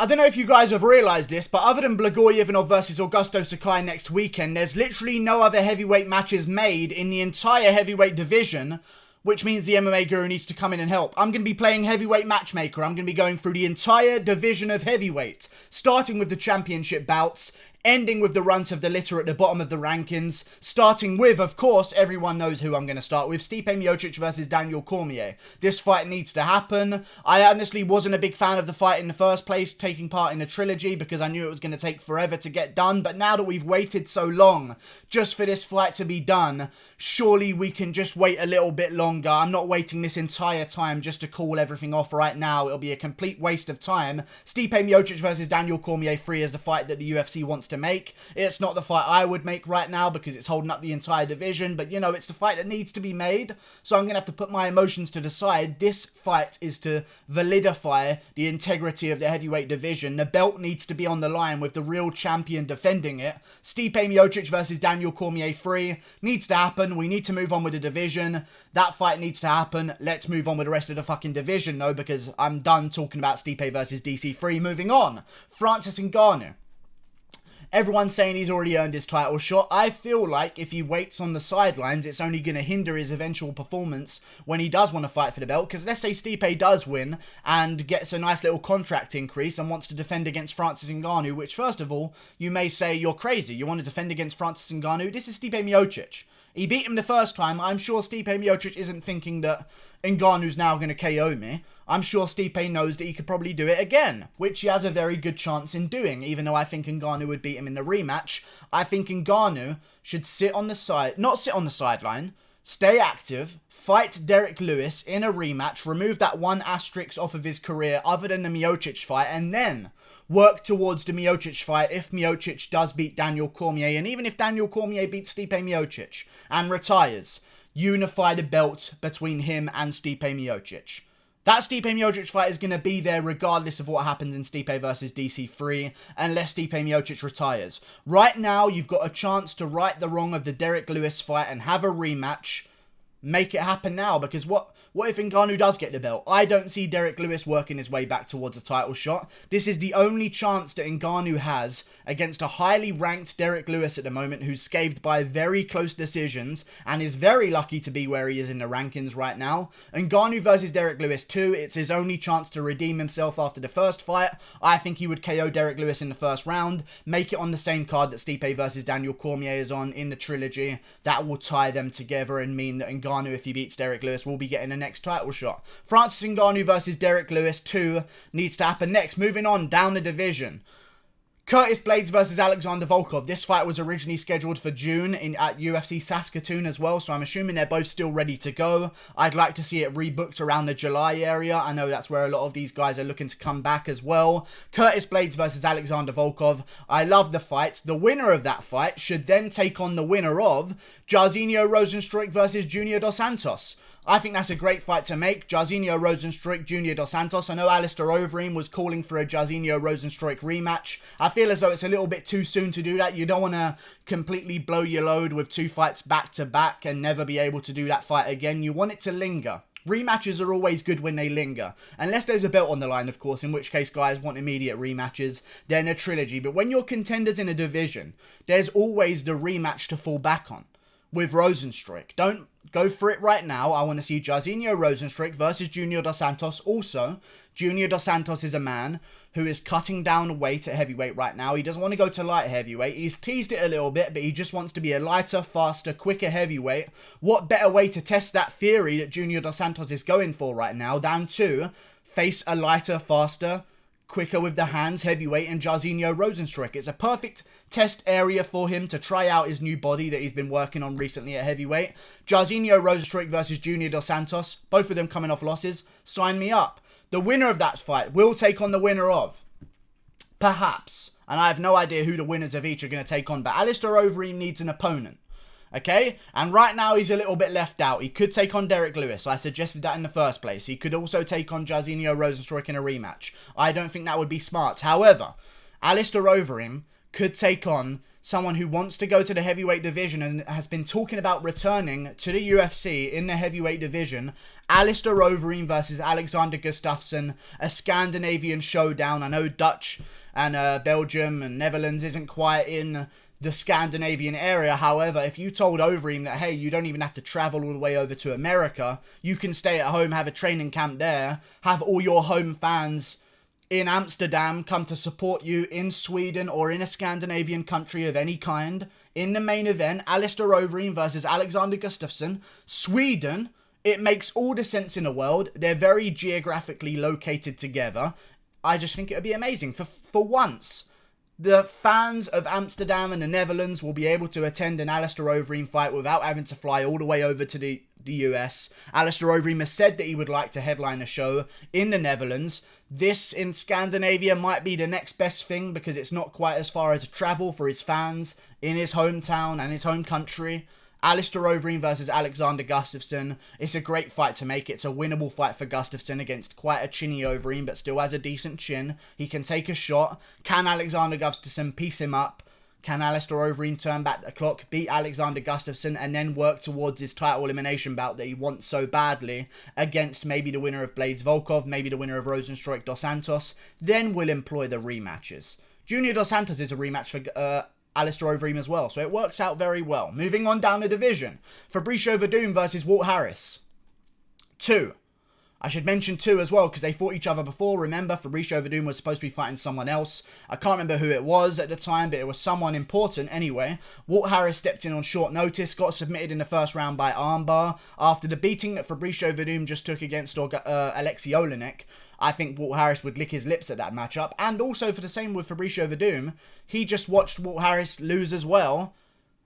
I don't know if you guys have realised this, but other than Blagojevic versus Augusto Sakai next weekend, there's literally no other heavyweight matches made in the entire heavyweight division, which means the MMA Guru needs to come in and help. I'm going to be playing heavyweight matchmaker. I'm going to be going through the entire division of heavyweight, starting with the championship bouts, ending with the runt of the litter at the bottom of the rankings, starting with, of course, everyone knows who I'm going to start with, Stipe Miocic versus Daniel Cormier. This fight needs to happen. I honestly wasn't a big fan of the fight in the first place, taking part in the trilogy, because I knew it was going to take forever to get done, but now that we've waited so long just for this fight to be done, surely we can just wait a little bit longer. I'm not waiting this entire time just to call everything off right now. It'll be a complete waste of time. Stipe Miocic versus Daniel Cormier 3 is the fight that the UFC wants to make. It's not the fight I would make right now because it's holding up the entire division, but you know, it's the fight that needs to be made, so I'm going to have to put my emotions to the side. This fight is to validify the integrity of the heavyweight division. The belt needs to be on the line with the real champion defending it. Stipe Miocic versus Daniel Cormier 3 needs to happen. We need to move on with the division. That fight needs to happen. Let's move on with the rest of the fucking division though, because I'm done talking about Stipe versus DC3. Moving on. Francis Ngannou. Everyone's saying he's already earned his title shot. I feel like if he waits on the sidelines, it's only going to hinder his eventual performance when he does want to fight for the belt. Because let's say Stipe does win and gets a nice little contract increase and wants to defend against Francis Ngannou, which first of all, you may say you're crazy. You want to defend against Francis Ngannou? This is Stipe Miocic. He beat him the first time. I'm sure Stipe Miocic isn't thinking that Ngannou's now going to KO me. I'm sure Stipe knows that he could probably do it again, which he has a very good chance in doing, even though I think Ngannou would beat him in the rematch. I think Ngannou should sit on the side, not sit on the sideline, stay active, fight Derek Lewis in a rematch, remove that one asterisk off of his career other than the Miocic fight, and then work towards the Miocic fight if Miocic does beat Daniel Cormier. And even if Daniel Cormier beats Stipe Miocic and retires, unify the belt between him and Stipe Miocic. That Stipe Miocic fight is going to be there regardless of what happens in Stipe versus DC3, unless Stipe Miocic retires. Right now, you've got a chance to right the wrong of the Derek Lewis fight and have a rematch. Make it happen now, because what if Ngannou does get the belt? I don't see Derek Lewis working his way back towards a title shot. This is the only chance that Ngannou has against a highly ranked Derek Lewis at the moment, who's scathed by very close decisions and is very lucky to be where he is in the rankings right now. Ngannou versus Derek Lewis 2, it's his only chance to redeem himself after the first fight. I think he would KO Derek Lewis in the first round, make it on the same card that Stipe versus Daniel Cormier is on in the trilogy. That will tie them together and mean that Ngannou, if he beats Derek Lewis, will be getting the next title shot. Francis Ngannou versus Derek Lewis 2 needs to happen next. Moving on down the division. Curtis Blaydes versus Alexander Volkov. This fight was originally scheduled for June at UFC Saskatoon as well, so I'm assuming they're both still ready to go. I'd like to see it rebooked around the July area. I know that's where a lot of these guys are looking to come back as well. Curtis Blaydes versus Alexander Volkov. I love the fight. The winner of that fight should then take on the winner of Jairzinho Rozenstruik versus Junior Dos Santos. I think that's a great fight to make. Jairzinho Rozenstruik, Junior Dos Santos. I know Alistair Overeem was calling for a Jairzinho Rozenstruik rematch. I feel as though it's a little bit too soon to do that. You don't want to completely blow your load with 2 fights back to back and never be able to do that fight again. You want it to linger. Rematches are always good when they linger. Unless there's a belt on the line, of course, in which case guys want immediate rematches, then a trilogy. But when you're contenders in a division, there's always the rematch to fall back on. With Rozenstruik. Don't go for it right now. I want to see Jairzinho Rozenstruik versus Junior Dos Santos. Also, Junior Dos Santos is a man who is cutting down weight at heavyweight right now. He doesn't want to go to light heavyweight. He's teased it a little bit, but he just wants to be a lighter, faster, quicker heavyweight. What better way to test that theory that Junior Dos Santos is going for right now than to face a lighter, faster, quicker with the hands heavyweight and Jairzinho Rozenstruik. It's a perfect test area for him to try out his new body that he's been working on recently at heavyweight. Jairzinho Rozenstruik versus Junior Dos Santos, both of them coming off losses. Sign me up. The winner of that fight will take on the winner of, perhaps, and I have no idea who the winners of each are going to take on, but Alistair Overeem needs an opponent. Okay? And right now he's a little bit left out. He could take on Derek Lewis. I suggested that in the first place. He could also take on Jairzinho Rozenstruik in a rematch. I don't think that would be smart. However, Alistair Overeem could take on someone who wants to go to the heavyweight division and has been talking about returning to the UFC in the heavyweight division. Alistair Overeem versus Alexander Gustafsson, a Scandinavian showdown. I know Dutch and Belgium and Netherlands isn't quite in the Scandinavian area. However, if you told Overeem that, hey, you don't even have to travel all the way over to America, you can stay at home, have a training camp there, have all your home fans in Amsterdam come to support you in Sweden or in a Scandinavian country of any kind. In the main event, Alistair Overeem versus Alexander Gustafsson. Sweden, it makes all the sense in the world. They're very geographically located together. I just think it would be amazing. For once, the fans of Amsterdam and the Netherlands will be able to attend an Alistair Overeem fight without having to fly all the way over to the US. Alistair Overeem has said that he would like to headline a show in the Netherlands. This in Scandinavia might be the next best thing because it's not quite as far as a travel for his fans in his hometown and his home country. Alistair Overeem versus Alexander Gustafsson. It's a great fight to make. It's a winnable fight for Gustafsson against quite a chinny Overeem, but still has a decent chin. He can take a shot. Can Alexander Gustafsson piece him up? Can Alistair Overeem turn back the clock, beat Alexander Gustafsson, and then work towards his title elimination bout that he wants so badly against maybe the winner of Blades Volkov, maybe the winner of Rozenstruik Dos Santos? Then we'll employ the rematches. Junior Dos Santos is a rematch for Alistair Overeem as well, so it works out very well. Moving on down the division, Fabricio Werdum versus Walt Harris. 2. I should mention 2 as well, because they fought each other before. Remember, Fabricio Werdum was supposed to be fighting someone else. I can't remember who it was at the time, but it was someone important anyway. Walt Harris stepped in on short notice, got submitted in the first round by armbar. After the beating that Fabricio Werdum just took against Alexei Oleinik, I think Walt Harris would lick his lips at that matchup. And also for the same with Fabricio Werdum, he just watched Walt Harris lose as well.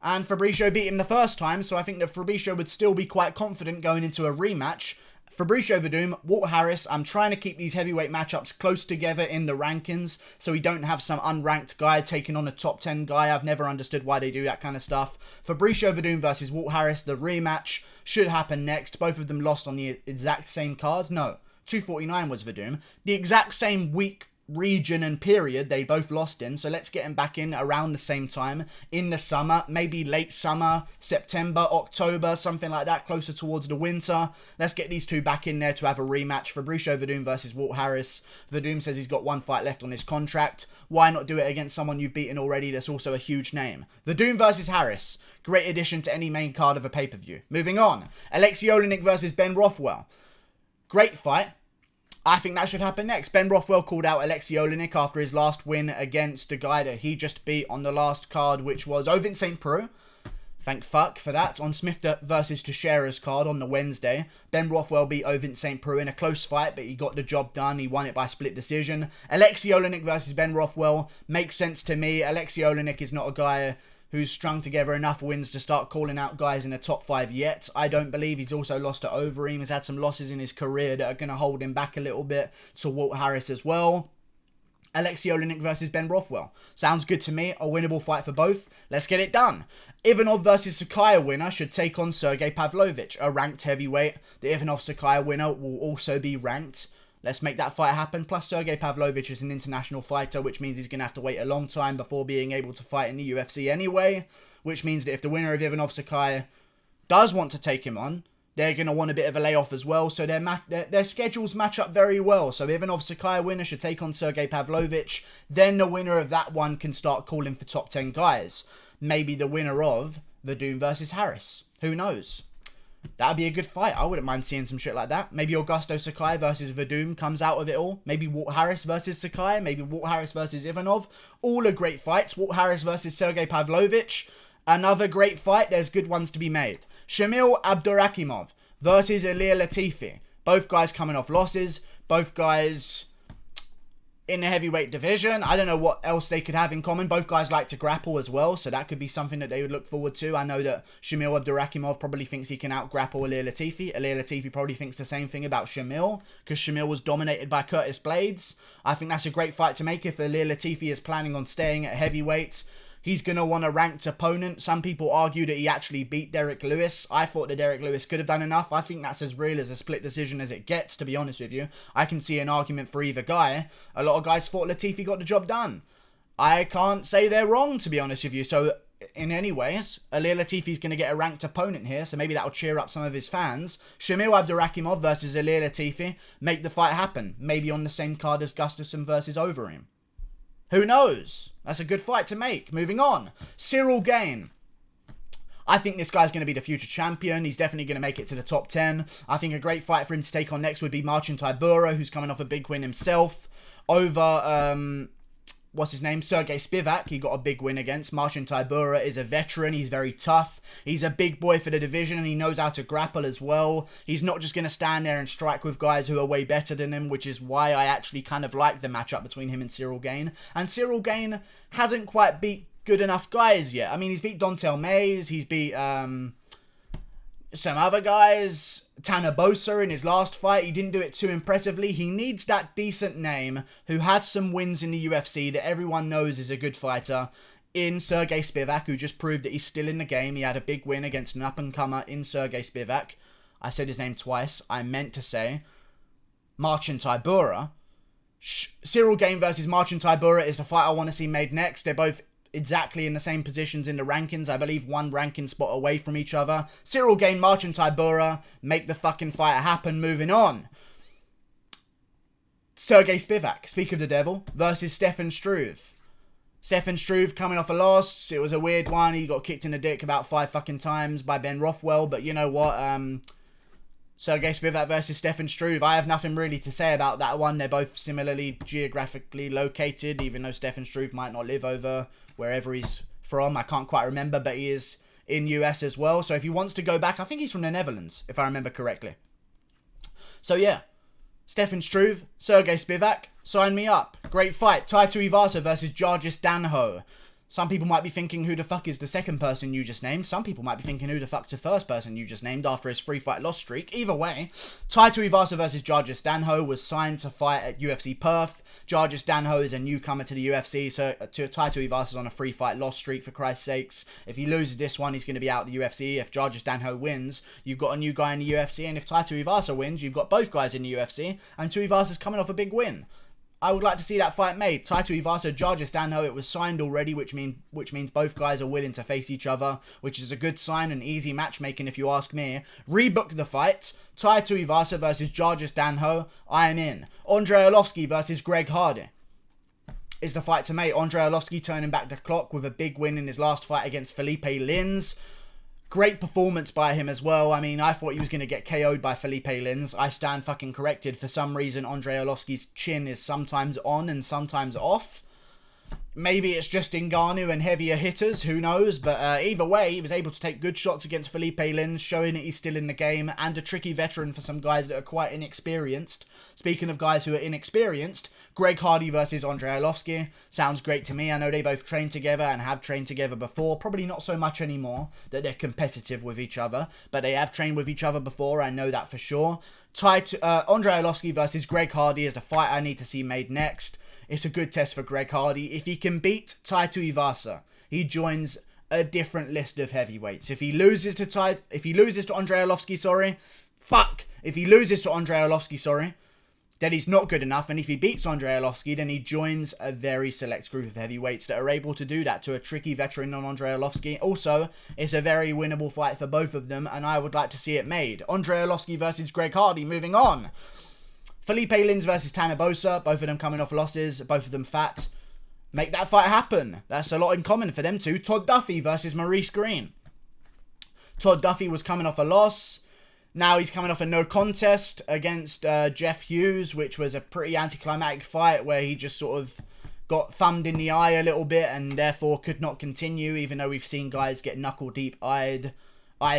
And Fabricio beat him the first time, so I think that Fabricio would still be quite confident going into a rematch. Fabricio Werdum, Walt Harris, I'm trying to keep these heavyweight matchups close together in the rankings so we don't have some unranked guy taking on a top 10 guy. I've never understood why they do that kind of stuff. Fabricio Werdum versus Walt Harris, the rematch should happen next. Both of them lost on the exact same card. No, 249 was Werdum. The exact same week, region and period they both lost in, so let's get them back in around the same time in the summer, maybe late summer, September, October, something like that, closer towards the winter. Let's get these two back in there to have a rematch. Fabricio Werdum versus Walt Harris. Werdum says he's got 1 fight left on his contract. Why not do it against someone you've beaten already that's also a huge name? Werdum versus Harris, great addition to any main card of a pay-per-view. Moving on, Alexei Oleinik versus Ben Rothwell, great fight. I think that should happen next. Ben Rothwell called out Alexei Oleinik after his last win against the guy that he just beat on the last card, which was Ovin St. Preux. Thank fuck for that. On Smith versus Teixeira's card on the Wednesday, Ben Rothwell beat Ovin St. Preux in a close fight, but he got the job done. He won it by split decision. Alexei Oleinik versus Ben Rothwell makes sense to me. Alexei Oleinik is not a guy who's strung together enough wins to start calling out guys in the top 5 yet. I don't believe. He's also lost to Overeem. He's had some losses in his career that are going to hold him back a little bit, to Walt Harris as well. Alexei Oleinik versus Ben Rothwell. Sounds good to me. A winnable fight for both. Let's get it done. Ivanov versus Sakaya winner should take on Sergey Pavlovich, a ranked heavyweight. The Ivanov-Sakaya winner will also be ranked. Let's make that fight happen. Plus, Sergey Pavlovich is an international fighter, which means he's going to have to wait a long time before being able to fight in the UFC anyway. Which means that if the winner of Ivanov-Sakaya does want to take him on, they're going to want a bit of a layoff as well. So their schedules match up very well. So Ivanov-Sakaya winner should take on Sergey Pavlovich. Then the winner of that one can start calling for top 10 guys. Maybe the winner of Werdum versus Harris. Who knows? That'd be a good fight. I wouldn't mind seeing some shit like that. Maybe Augusto Sakai versus Werdum comes out of it all. Maybe Walt Harris versus Sakai. Maybe Walt Harris versus Ivanov. All are great fights. Walt Harris versus Sergey Pavlovich. Another great fight. There's good ones to be made. Shamil Abdurakhimov versus Ilir Latifi. Both guys coming off losses. Both guys in the heavyweight division. I don't know what else they could have in common. Both guys like to grapple as well, so that could be something that they would look forward to. I know that Shamil Abdurakhimov probably thinks he can out-grapple Ilir Latifi. Ilir Latifi probably thinks the same thing about Shamil, because Shamil was dominated by Curtis Blades. I think that's a great fight to make if Ilir Latifi is planning on staying at heavyweight. He's going to want a ranked opponent. Some people argue that he actually beat Derek Lewis. I thought that Derek Lewis could have done enough. I think that's as real as a split decision as it gets, to be honest with you. I can see an argument for either guy. A lot of guys thought Latifi got the job done. I can't say they're wrong, to be honest with you. So, in any ways, Ilir Latifi's going to get a ranked opponent here, so maybe that'll cheer up some of his fans. Shamil Abdurakhimov versus Ilir Latifi. Make the fight happen. Maybe on the same card as Gustafsson versus Overeem. Who knows? That's a good fight to make. Moving on. Cyril Gane. I think this guy's going to be the future champion. He's definitely going to make it to the top 10. I think a great fight for him to take on next would be Marcin Tybura, who's coming off a big win himself over, what's his name? Sergey Spivak. He got a big win against. Marcin Tybura is a veteran. He's very tough. He's a big boy for the division, and he knows how to grapple as well. He's not just going to stand there and strike with guys who are way better than him, which is why I actually kind of like the matchup between him and Cyril Gane. And Cyril Gane hasn't quite beat good enough guys yet. I mean, he's beat Dontel Mays. He's beat some other guys. Tanner Boser in his last fight. He didn't do it too impressively. He needs that decent name who has some wins in the UFC that everyone knows is a good fighter in Sergey Spivak, who just proved that he's still in the game. He had a big win against an up-and-comer in Sergey Spivak. I said his name twice. I meant to say Marcin Tybura. Cyril Gane versus Marcin Tybura is the fight I want to see made next. They're both exactly in the same positions in the rankings. I believe one ranking spot away from each other. Cyril Gane, Marcin Tybura, make the fucking fight happen. Moving on. Sergey Spivak, speak of the devil, versus Stefan Struve. Stefan Struve coming off a loss. It was a weird one. He got kicked in the dick about 5 fucking times by Ben Rothwell. But you know what? Sergey Spivak versus Stefan Struve. I have nothing really to say about that one. They're both similarly geographically located, even though Stefan Struve might not live over wherever he's from. I can't quite remember, but he is in US as well. So if he wants to go back, I think he's from the Netherlands, if I remember correctly. So yeah, Stefan Struve, Sergey Spivak, sign me up. Great fight. Tai Tuivasa versus Jargis Danho. Some people might be thinking, who the fuck is the second person you just named? Some people might be thinking, who the fuck's the first person you just named after his 3-fight loss streak? Either way, Tai Tuivasa versus Jargis Danho was signed to fight at UFC Perth. Jargis Danho is a newcomer to the UFC, so Tai Tuivasa is on a 3-fight loss streak, for Christ's sakes. If he loses this one, he's going to be out of the UFC. If Jargis Danho wins, you've got a new guy in the UFC, and if Tai Tuivasa wins, you've got both guys in the UFC, and Tuivasa's coming off a big win. I would like to see that fight made. Tai Tuivasa, Jargis Danho, it was signed already, which means both guys are willing to face each other, which is a good sign and easy matchmaking if you ask me. Rebook the fight. Tai Tuivasa versus Jargis Danho. I am in. Andre Arlovski versus Greg Hardy is the fight to make. Andre Arlovski turning back the clock with a big win in his last fight against Felipe Lins. Great performance by him as well. I mean, I thought he was going to get KO'd by Felipe Lins. I stand fucking corrected. For some reason, Andre Arlovski's chin is sometimes on and sometimes off. Maybe it's just Ngannou and heavier hitters, who knows? But either way, he was able to take good shots against Felipe Lins, showing that he's still in the game, and a tricky veteran for some guys that are quite inexperienced. Speaking of guys who are inexperienced, Greg Hardy versus Andre Arlovski. Sounds great to me. I know they both trained together and have trained together before. Probably not so much anymore that they're competitive with each other, but they have trained with each other before. I know that for sure. Andre Arlovski versus Greg Hardy is the fight I need to see made next. It's a good test for Greg Hardy. If he can beat Tai Tuivasa, he joins a different list of heavyweights. If he loses to Andre Arlovski, then he's not good enough. And if he beats Andre Arlovski, then he joins a very select group of heavyweights that are able to do that to a tricky veteran on Andre Arlovski. Also, it's a very winnable fight for both of them, and I would like to see it made. Andre Arlovski versus Greg Hardy. Moving on. Felipe Lins versus Tanner Boser. Both of them coming off losses. Both of them fat. Make that fight happen. That's a lot in common for them two. Todd Duffy versus Maurice Green. Todd Duffy was coming off a loss. Now he's coming off a no contest against Jeff Hughes, which was a pretty anticlimactic fight where he just sort of got thumbed in the eye a little bit and therefore could not continue, even though we've seen guys get knuckle deep eye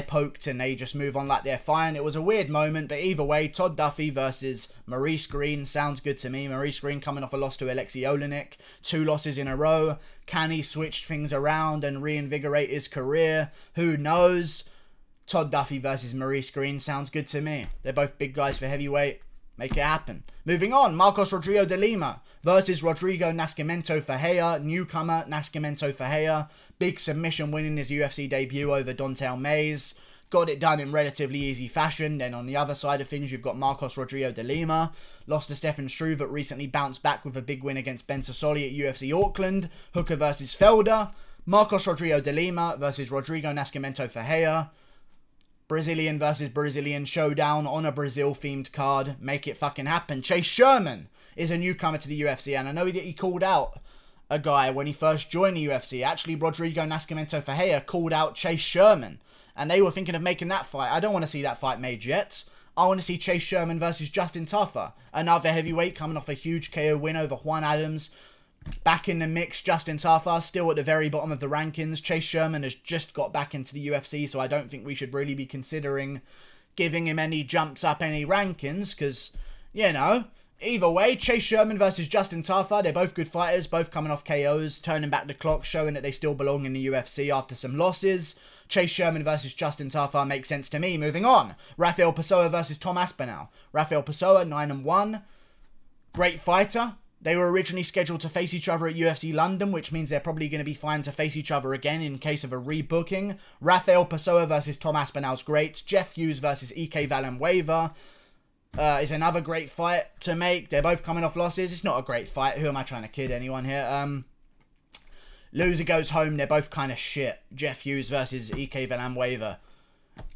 poked and they just move on like they're fine. It was a weird moment, but either way, Todd Duffy versus Maurice Green sounds good to me. Maurice Green coming off a loss to Alexei Olenek, 2 losses in a row. Can he switch things around and reinvigorate his career? Who knows? Todd Duffy versus Maurice Green sounds good to me. They're both big guys for heavyweight. Make it happen. Moving on, Marcos Rodrigo de Lima versus Rodrigo Nascimento Ferreira. Newcomer Nascimento Ferreira. Big submission win in his UFC debut over Dontel Mays. got it done in relatively easy fashion. Then on the other side of things, you've got Marcos Rodrigo de Lima, lost to Stefan Struve, but recently bounced back with a big win against Ben Sassoli at UFC Auckland. Hooker versus Felder. Marcos Rodrigo de Lima versus Rodrigo Nascimento Ferreira. Brazilian versus Brazilian showdown on a Brazil-themed card. Make it fucking happen. Chase Sherman is a newcomer to the UFC, and I know that he called out a guy when he first joined the UFC. Actually, Rodrigo Nascimento Ferreira called out Chase Sherman, and they were thinking of making that fight. I don't want to see that fight made yet. I want to see Chase Sherman versus Justin Taffa, another heavyweight coming off a huge KO win over Juan Adams. Back in the mix, Justin Taffa still at the very bottom of the rankings. Chase Sherman has just got back into the UFC, so I don't think we should really be considering giving him any jumps up any rankings, because, you know, either way, Chase Sherman versus Justin Taffa, they're both good fighters, both coming off KOs, turning back the clock, showing that they still belong in the UFC after some losses. Chase Sherman versus Justin Taffa makes sense to me. Moving on, Rafael Pessoa versus Tom Aspinall. Rafael Pessoa, 9-1. Great fighter. They were originally scheduled to face each other at UFC London, which means they're probably going to be fine to face each other again in case of a rebooking. Rafael Pessoa versus Tom Aspinall's great. Jeff Hughes versus EK Villanueva is another great fight to make. They're both coming off losses. It's not a great fight. Who am I trying to kid anyone here? Loser goes home. They're both kind of shit. Jeff Hughes versus EK Villanueva.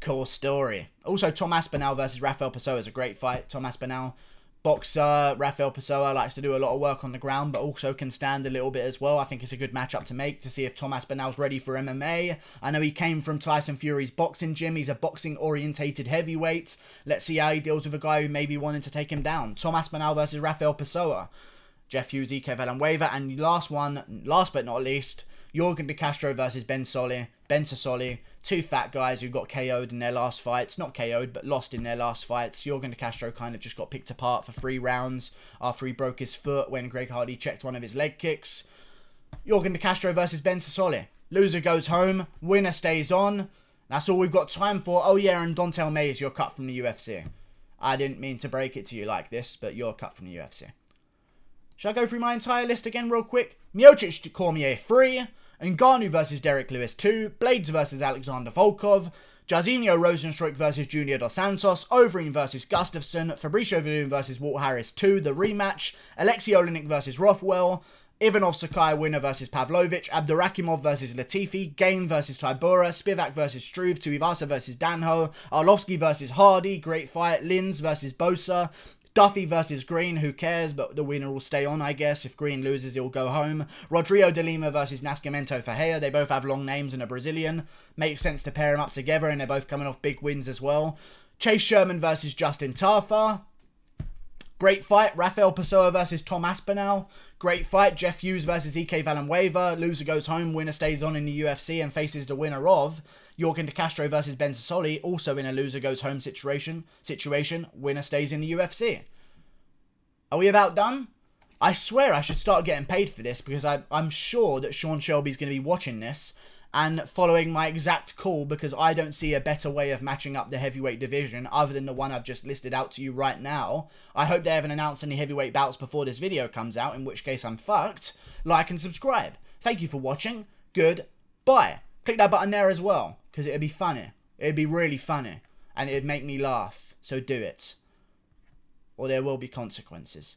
Cool story. Also, Tom Aspinall versus Rafael Pessoa is a great fight. Tom Aspinall, boxer. Rafael Pessoa likes to do a lot of work on the ground, but also can stand a little bit as well. I think it's a good matchup to make to see if Tom Aspinall's ready for MMA. I know he came from Tyson Fury's boxing gym. He's a boxing-orientated heavyweight. Let's see how he deals with a guy who maybe wanted to take him down. Tom Aspinall versus Rafael Pessoa. Jeff Hughes, EK Villanueva. And last but not least, Yorgan De Castro versus Ben Sassoli. Two fat guys who got KO'd in their last fights. Not KO'd, but lost in their last fights. Yorgan De Castro kind of just got picked apart for 3 rounds after he broke his foot when Greg Hardy checked one of his leg kicks. Yorgan De Castro versus Ben Sassoli. Loser goes home. Winner stays on. That's all we've got time for. Oh yeah, and Dontel Mays, you're cut from the UFC. I didn't mean to break it to you like this, but you're cut from the UFC. Shall I go through my entire list again real quick? Miocic to Cormier 3. Ngannou versus Derek Lewis 2. Blades versus Alexander Volkov. Jairzinho Rozenstruik versus Junior Dos Santos. Overeem versus Gustafsson. Fabricio Verdun versus Walt Harris 2. The rematch. Alexei Olenek versus Rothwell. Ivanov Sakai winner versus Pavlovich. Abdurakimov versus Latifi. Gain versus Tybura. Spivak versus Struve. Tuivasa versus Danho. Arlovski versus Hardy. Great fight. Linz versus Bosa. Duffy versus Green, who cares, but the winner will stay on, I guess. If Green loses, he'll go home. Rodrigo de Lima versus Nascimento Ferreira. They both have long names and a Brazilian. Makes sense to pair them up together, and they're both coming off big wins as well. Chase Sherman versus Justin Taffa. Great fight. Rafael Pessoa versus Tom Aspinall. Great fight. Jeff Hughes versus EK Villanueva. Loser goes home. Winner stays on in the UFC and faces the winner of Yorgan De Castro versus Ben Sassoli. Also in a loser goes home situation. Winner stays in the UFC. Are we about done? I swear I should start getting paid for this, because I'm sure that Sean Shelby's going to be watching this and following my exact call, because I don't see a better way of matching up the heavyweight division other than the one I've just listed out to you right now. I hope they haven't announced any heavyweight bouts before this video comes out, in which case I'm fucked. Like and subscribe. Thank you for watching. Goodbye. Click that button there as well, because it'd be funny. It'd be really funny, and it'd make me laugh. So do it, or there will be consequences.